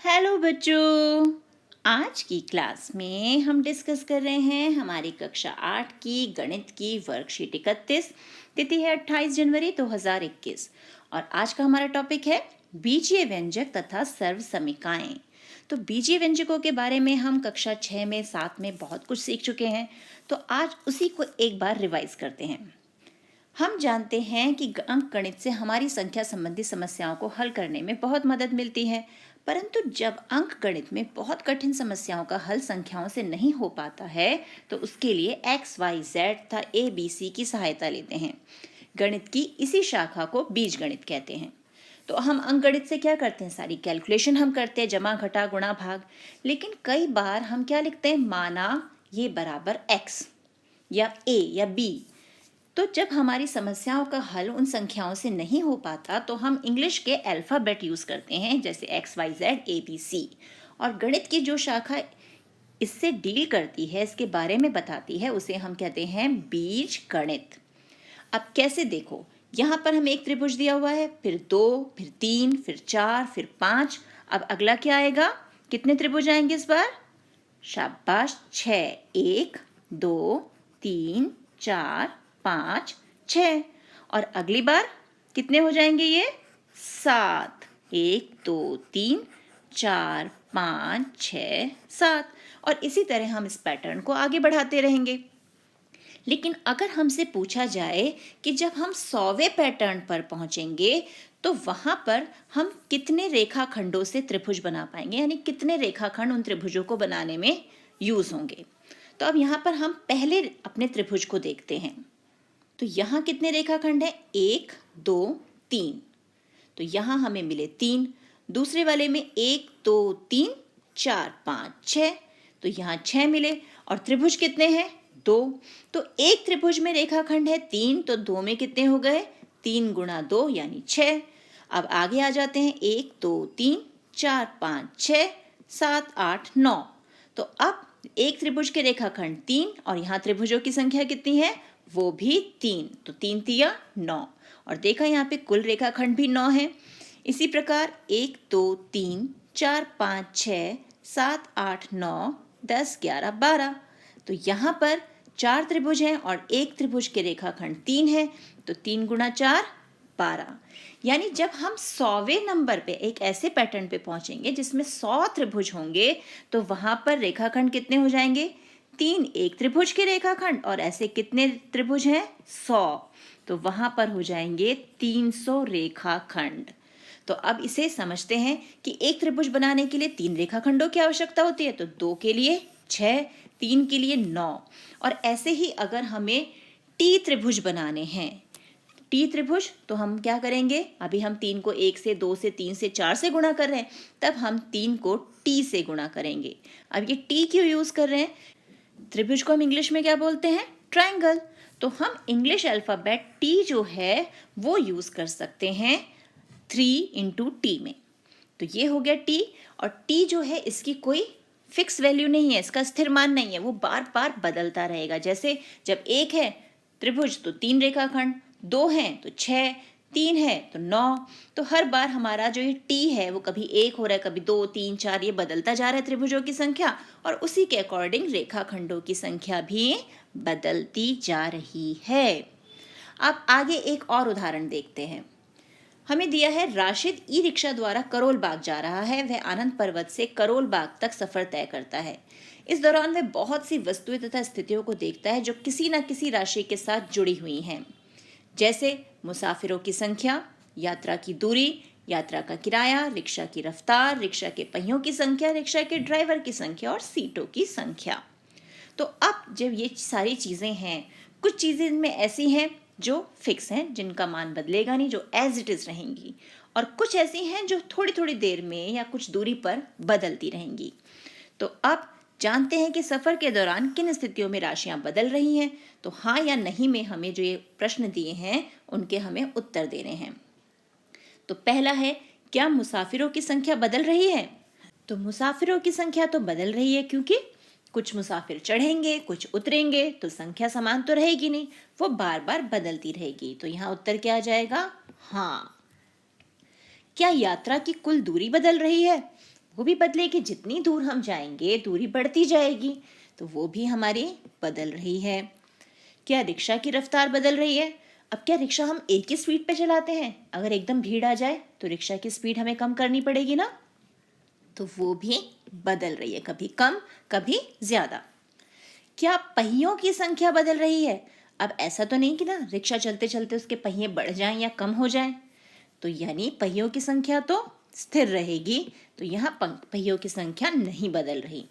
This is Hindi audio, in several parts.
हेलो बच्चों। आज की क्लास में हम डिस्कस कर रहे हैं हमारी कक्षा 8 की गणित की वर्कशीट 31। तिथि है 28 जनवरी 2021 और आज का हमारा टॉपिक है बीजीय व्यंजक तथा सर्वसमीकाएं। तो बीजीय व्यंजकों के बारे में हम कक्षा 6 में 7 में बहुत कुछ सीख चुके हैं, तो आज उसी को एक बार रिवाइज करते हैं। हम जानते हैं कि अंक गणित से हमारी संख्या संबंधी समस्याओं को हल करने में बहुत मदद मिलती है, परंतु जब अंक गणित में बहुत कठिन समस्याओं का हल संख्याओं से नहीं हो पाता है तो उसके लिए x, y, z तथा a, b, c की सहायता लेते हैं। गणित की इसी शाखा को बीजगणित कहते हैं। तो हम अंक गणित से क्या करते हैं, सारी कैलकुलेशन हम करते हैं, जमा घटा गुणा भाग। लेकिन कई बार हम क्या लिखते हैं, माना ये बराबर x या a या b। तो जब हमारी समस्याओं का हल उन संख्याओं से नहीं हो पाता तो हम इंग्लिश के अल्फ़ाबेट यूज़ करते हैं, जैसे एक्स, वाई, जेड, ए, बी, सी। और गणित की जो शाखा इससे डील करती है, इसके बारे में बताती है, उसे हम कहते हैं बीज गणित। अब कैसे, देखो, यहाँ पर हमें एक त्रिभुज दिया हुआ है, फिर 2, फिर 3, फिर 4, फिर 5। अब अगला क्या आएगा, कितने त्रिभुज आएंगे इस बार? शाबाश, 6। 1, 2, 3, 4, 5, 6। और अगली बार कितने हो जाएंगे ये? 7। 1, 2, 3, 4, 5, 6, 7। और इसी तरह हम इस पैटर्न को आगे बढ़ाते रहेंगे। लेकिन अगर हमसे पूछा जाए कि जब हम 100वें पैटर्न पर पहुंचेंगे तो वहां पर हम कितने रेखाखंडों से त्रिभुज बना पाएंगे, यानी कितने रेखाखंड उन त्रिभुजों को बनाने में यूज होंगे। तो अब यहाँ पर हम पहले अपने त्रिभुज को देखते हैं। तो यहाँ कितने रेखाखंड हैं? 1, 2, 3। तो यहाँ हमें मिले 3। दूसरे वाले में 1, 2, 3, 4, 5, 6। तो यहाँ 6 मिले। और त्रिभुज कितने हैं? 2। तो एक त्रिभुज में रेखाखंड है 3, तो 2 में कितने हो गए? 3 गुणा 2 यानी 6। अब आगे आ जाते हैं, 1, 2, 3, 4, 5, 6, 7, 8, 9। तो अब एक त्रिभुज के रेखाखंड 3 और यहाँ त्रिभुजों की संख्या कितनी है? वो भी 3। तो 3 तिया 9। और देखा यहाँ पे कुल रेखाखंड भी 9 है। इसी प्रकार 1, 2, 3, 4, 5, 6, 7, 8, 9, 10, 11, 12। तो यहाँ पर 4 त्रिभुज हैं और एक त्रिभुज के रेखाखंड 3 है। तो 3 गुणा 4, 12। यानी जब हम 100वें नंबर पे एक ऐसे पैटर्न पे पहुंचेंगे जिसमें 100 त्रिभुज होंगे तो वहां पर रेखाखंड कितने हो जाएंगे? 3 एक त्रिभुज के रेखाखंड, और ऐसे कितने त्रिभुज हैं? 100। तो वहां पर हो जाएंगे 300 रेखाखंड। तो अब इसे समझते हैं कि एक त्रिभुज बनाने के लिए 3 रेखाखंडों की आवश्यकता होती है। तो 2 के लिए 6, 3 के लिए 9। और ऐसे ही अगर हमें टी त्रिभुज बनाने हैं, टी त्रिभुज, तो हम क्या करेंगे? अभी हम 3 को 1 से, 2 से, 3 से, 4 से गुणा कर रहे हैं, तब हम 3 को टी से गुणा करेंगे। अब ये टी क्यों यूज कर रहे हैं? त्रिभुज को हम इंग्लिश में क्या बोलते हैं? ट्रायंगल। तो हम इंग्लिश अल्फाबेट टी जो है वो यूज कर सकते हैं 3 इंटू टी में। तो ये हो गया टी। और टी जो है इसकी कोई फिक्स वैल्यू नहीं है, इसका स्थिर मान नहीं है, वो बार बार बदलता रहेगा। जैसे जब 1 है त्रिभुज तो 3 रेखाखंड, 2 हैं तो 6, 3 है तो 9। तो हर बार हमारा जो ये टी है वो कभी 1 हो रहा है, कभी 2, 3, 4, ये बदलता जा रहा है त्रिभुजों की संख्या, और उसी के अकॉर्डिंग रेखाखंडों की संख्या भी बदलती जा रही है। अब आगे एक और उदाहरण देखते हैं। हमें दिया है, राशिद ई रिक्शा द्वारा करोल बाग जा रहा है। वह आनंद पर्वत से करोल बाग तक सफर तय करता है। इस दौरान वह बहुत सी वस्तुएं तथा स्थितियों को देखता है जो किसी न किसी राशि के साथ जुड़ी हुई हैं, जैसे मुसाफिरों की संख्या, यात्रा की दूरी, यात्रा का किराया, रिक्शा की रफ्तार, रिक्शा के पहियों की संख्या, रिक्शा के ड्राइवर की संख्या और सीटों की संख्या। तो अब जब ये सारी चीजें हैं, कुछ चीजें इनमें ऐसी हैं जो फिक्स हैं, जिनका मान बदलेगा नहीं, जो एज इट इज रहेंगी, और कुछ ऐसी हैं जो थोड़ी थोड़ी देर में या कुछ दूरी पर बदलती रहेंगी। तो अब जानते हैं कि सफर के दौरान किन स्थितियों में राशियां बदल रही हैं। तो हाँ या नहीं में हमें जो ये प्रश्न दिए हैं उनके हमें उत्तर देने हैं। तो पहला है, क्या मुसाफिरों की संख्या बदल रही है? तो मुसाफिरों की संख्या तो बदल रही है, क्योंकि कुछ मुसाफिर चढ़ेंगे, कुछ उतरेंगे, तो संख्या समान तो रहेगी नहीं, वो बार बार बदलती रहेगी। तो यहाँ उत्तर क्या आ जाएगा? हाँ। क्या यात्रा की कुल दूरी बदल रही है? वो भी बदलेगी, जितनी दूर हम जाएंगे दूरी बढ़ती जाएगी, तो वो भी हमारी बदल रही है। क्या रिक्शा की रफ्तार बदल रही है? अब क्या रिक्शा हम एक ही स्पीड पे चलाते हैं? अगर एकदम भीड़ आ जाए तो रिक्शा की स्पीड हमें कम करनी पड़ेगी ना, तो वो भी बदल रही है, कभी कम कभी ज्यादा। क्या पहियों की संख्या बदल रही है? अब ऐसा तो नहीं कि ना रिक्शा चलते चलते उसके पहिए बढ़ जाएं या कम हो जाएं, तो यानी पहियों की संख्या तो स्थिर रहेगी, तो यहाँ पहियों की संख्या नहीं बदल रही।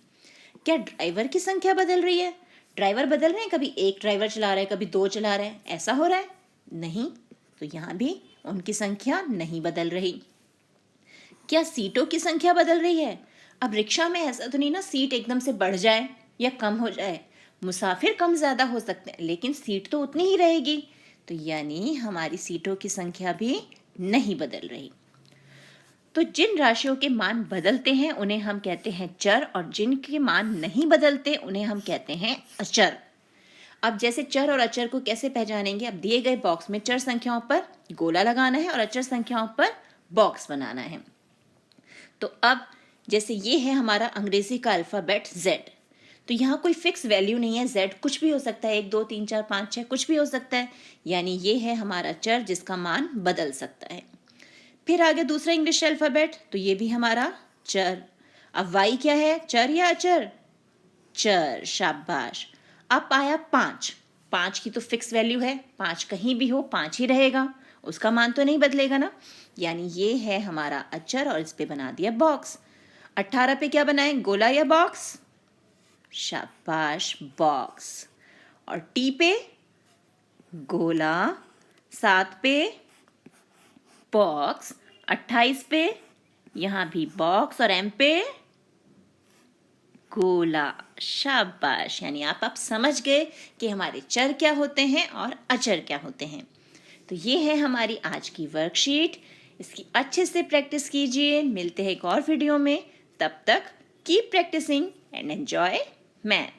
क्या ड्राइवर की संख्या बदल रही है? ड्राइवर बदल रहे हैं, कभी एक ड्राइवर चला रहा है कभी दो चला रहे हैं, ऐसा हो रहा है? नहीं, तो यहाँ भी उनकी संख्या नहीं बदल रही। क्या सीटों की संख्या बदल रही है? अब रिक्शा में ऐसा तो नहीं ना सीट एकदम से बढ़ जाए या कम हो जाए, मुसाफिर कम ज़्यादा हो सकते हैं लेकिन सीट तो उतनी ही रहेगी, तो यानी हमारी सीटों की संख्या भी नहीं बदल रही। तो जिन राशियों के मान बदलते हैं उन्हें हम कहते हैं चर, और जिनके मान नहीं बदलते उन्हें हम कहते हैं अचर। अब जैसे चर और अचर को कैसे पहचानेंगे? अब दिए गए बॉक्स में चर संख्याओं पर गोला लगाना है और अचर संख्याओं पर बॉक्स बनाना है। तो अब जैसे ये है हमारा अंग्रेजी का अल्फ़ाबेट Z, तो यहाँ कोई फिक्स वैल्यू नहीं है, Z कुछ भी हो सकता है, 1 2 3 4 5 6 कुछ भी हो सकता है, यानी ये है हमारा चर जिसका मान बदल सकता है। फिर आगे दूसरा इंग्लिश अल्फ़ाबेट, तो ये भी हमारा चर। अब Y क्या है, चर या अचर? चर, शाबाश। अब आया 5, 5 की तो फिक्स वैल्यू है, 5 कहीं भी हो 5 ही रहेगा, उसका मान तो नहीं बदलेगा ना, यानी ये है हमारा अचर और इस पे बना दिया बॉक्स। 18 पे क्या बनाएं, गोला या बॉक्स? शाबाश, बॉक्स। और टी पे गोला, 7 पे बॉक्स, 28 पे यहाँ भी बॉक्स और एम पे गोला। शाबाश, यानी आप अब समझ गए कि हमारे चर क्या होते हैं और अचर क्या होते हैं। तो ये है हमारी आज की वर्कशीट, इसकी अच्छे से प्रैक्टिस कीजिए। मिलते हैं एक और वीडियो में, तब तक keep practising and enjoy math.